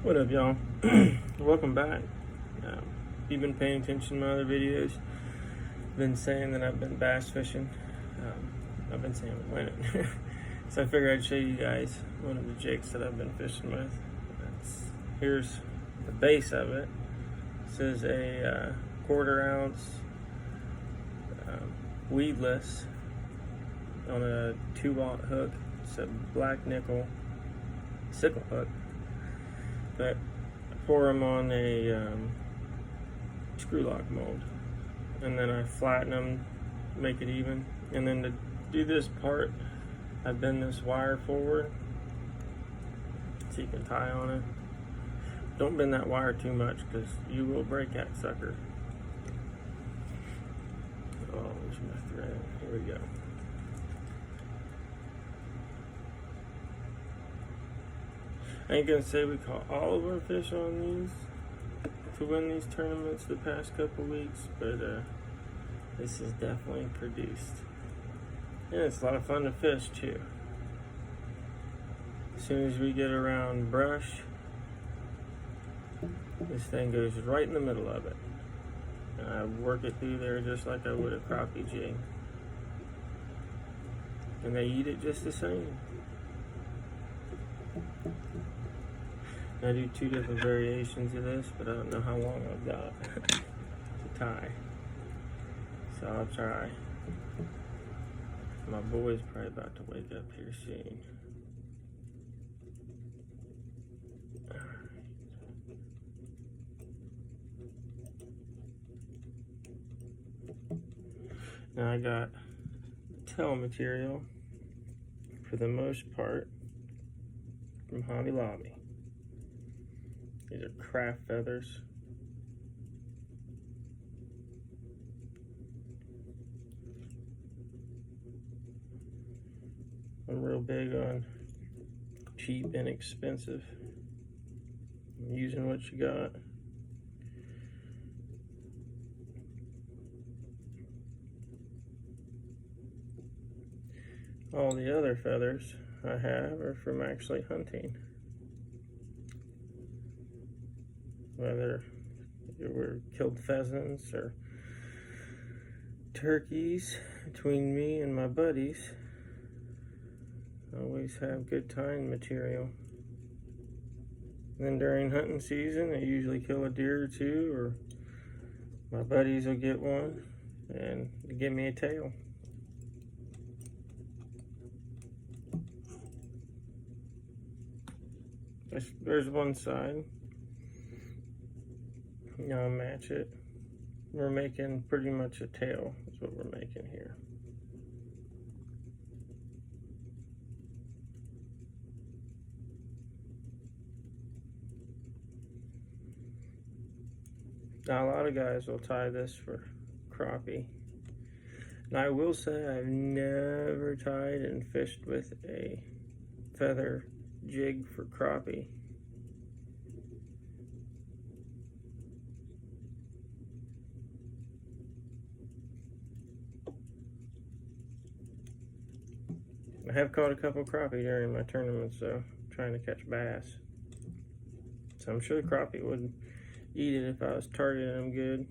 What up, y'all? Welcome back. If you've been paying attention to my other videos, I've been saying that I've been bass fishing. I've been saying I'm winning. So I figured I'd show you guys one of the jigs that I've been fishing with. Here's the base of it. This is a 1/4 ounce weedless on a 2-aught hook. It's a black nickel sickle hook. But I pour them on a screw lock mold, and then I flatten them, make it even. And then to do this part, I bend this wire forward so you can tie on it. Don't bend that wire too much because you will break that sucker. Oh, there's my thread. Here we go. I ain't gonna say we caught all of our fish on these to win these tournaments the past couple weeks, but this is definitely produced. And it's a lot of fun to fish too. As soon as we get around brush, this thing goes right in the middle of it. And I work it through there just like I would a crappie jig. And they eat it just the same. I do 2 different variations of this, but I don't know how long I've got to tie. So I'll try. My boy's probably about to wake up here soon. Now I got tail material for the most part from Hobby Lobby. These are craft feathers. I'm real big on cheap and expensive. I'm using what you got. All the other feathers I have are from actually hunting. Whether it were killed pheasants or turkeys, between me and my buddies, I always have good tying material. And then during hunting season, I usually kill a deer or 2, or my buddies will get one and give me a tail. There's one side. Now I'll match it. We're making pretty much a tail, is what we're making here. Now a lot of guys will tie this for crappie. And I will say I've never tied and fished with a feather jig for crappie. I have caught a couple crappie during my tournaments, so trying to catch bass. So I'm sure the crappie would eat it if I was targeting them good.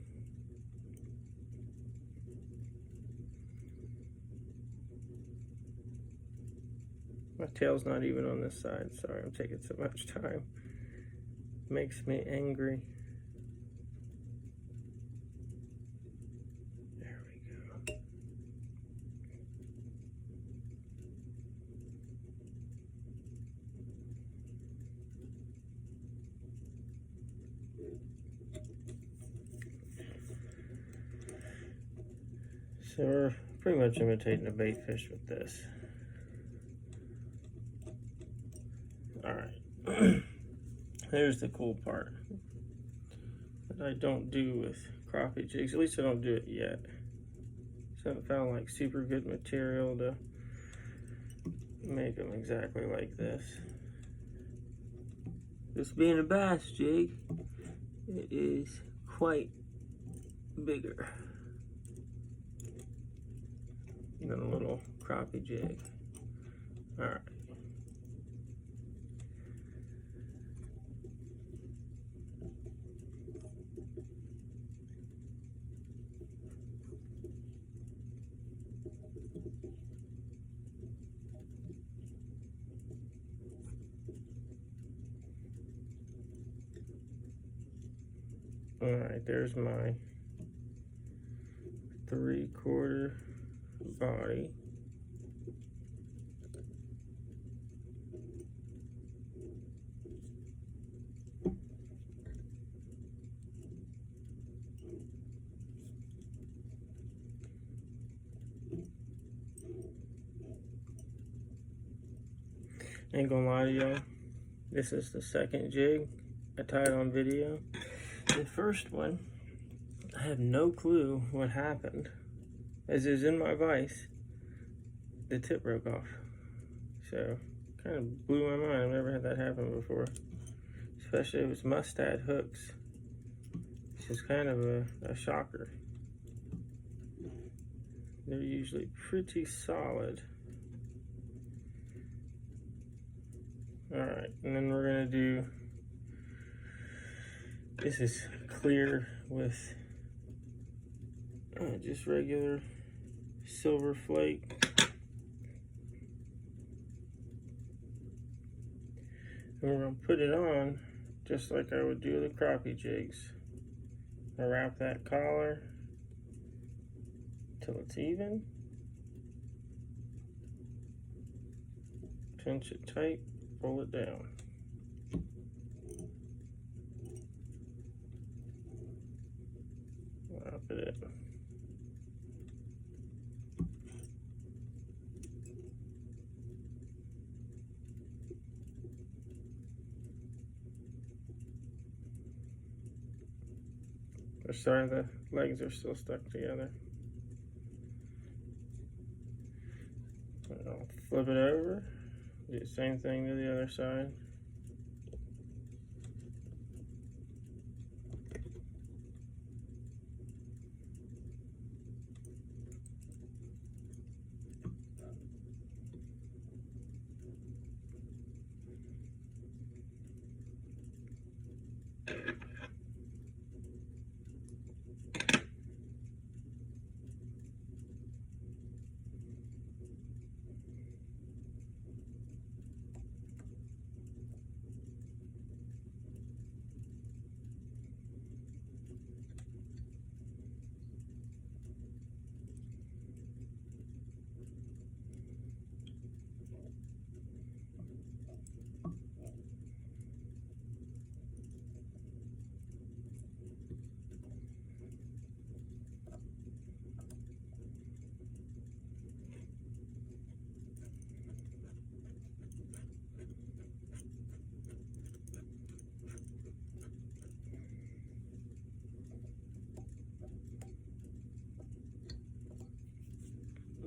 My tail's not even on this side. Sorry, I'm taking so much time. Makes me angry. There we go. So we're pretty much imitating a bait fish with this. Alright. Here's the cool part that I don't do with crappie jigs. At least I don't do it yet. So I haven't found like super good material to make them exactly like this. This being a bass jig, it is quite bigger than a little crappie jig. All right. Alright, there's my 3/4 body. Ain't gonna lie to y'all, this is the second jig I tied on video. The first one, I have no clue what happened. As is in my vise, the tip broke off. So, kind of blew my mind. I've never had that happen before. Especially if it's Mustad hooks. It's just kind of a shocker. They're usually pretty solid. Alright, and then we're gonna do, this is clear with just regular silver flake. And we're gonna put it on just like I would do the crappie jigs. I wrap that collar till it's even. Pinch it tight, pull it down. Wrap it in. Sorry, the legs are still stuck together. I'll flip it over, do the same thing to the other side.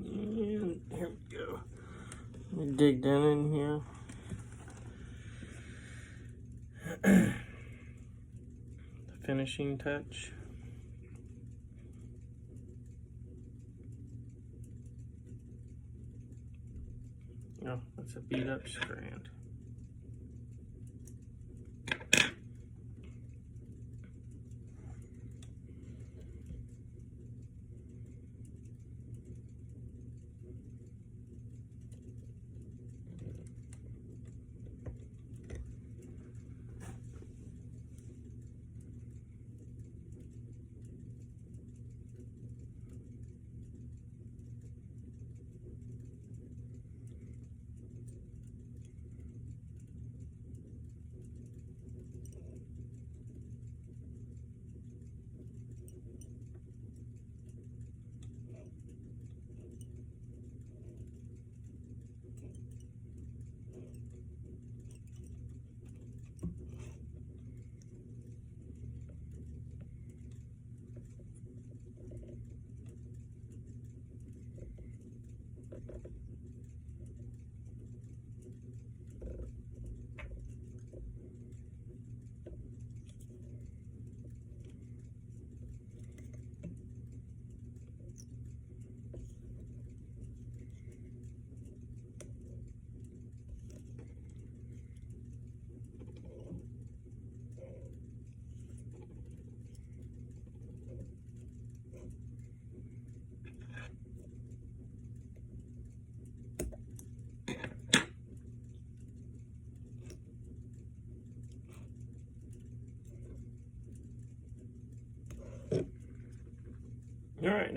And here we go. Let me dig down in here. The finishing touch. Oh, that's a beat up strand.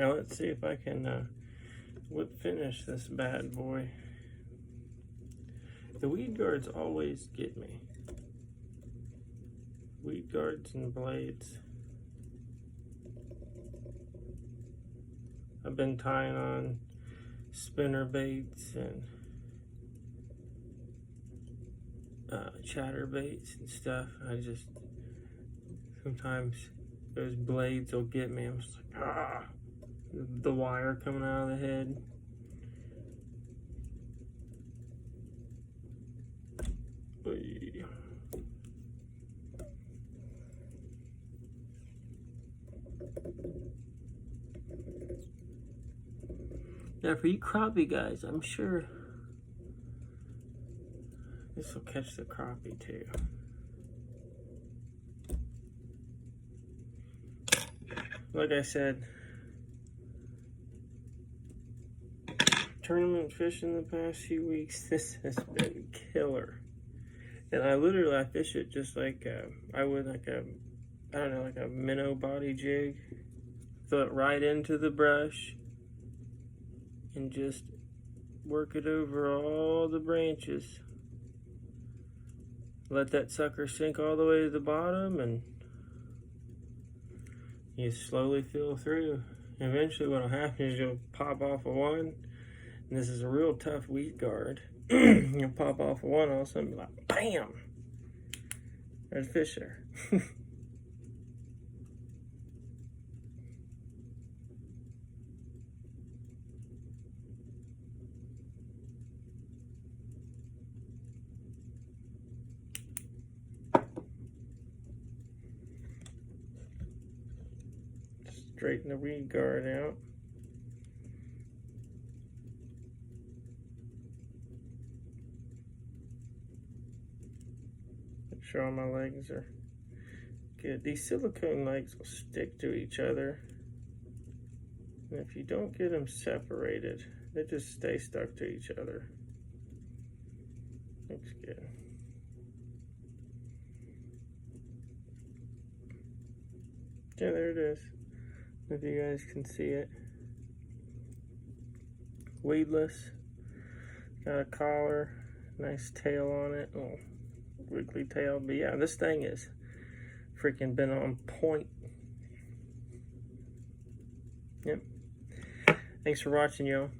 now let's see if I can whip finish this bad boy. The weed guards always get me. Weed guards and blades. I've been tying on spinner baits and chatter baits and stuff. I just, sometimes those blades will get me. I'm just like, ah, the wire coming out of the head. Oy. Now for you crappie guys, I'm sure this will catch the crappie too. Like I said, tournament fishing the past few weeks, this has been killer. And I fish it just like I would like a, I don't know, like a minnow body jig. Throw it right into the brush and just work it over all the branches. Let that sucker sink all the way to the bottom, and you slowly fill through. Eventually what'll happen is you'll pop off of one, and this is a real tough weed guard. You'll pop off of one, all of a sudden be like, bam! There's a fish there. Straighten the weed guard out. Make sure all my legs are good. These silicone legs will stick to each other. And if you don't get them separated, they just stay stuck to each other. Looks good. Yeah, there it is. If you guys can see it. Weedless. Got a collar. Nice tail on it. Oh, wiggly tail. But yeah, this thing is freaking been on point. Yep. Thanks for watching, y'all.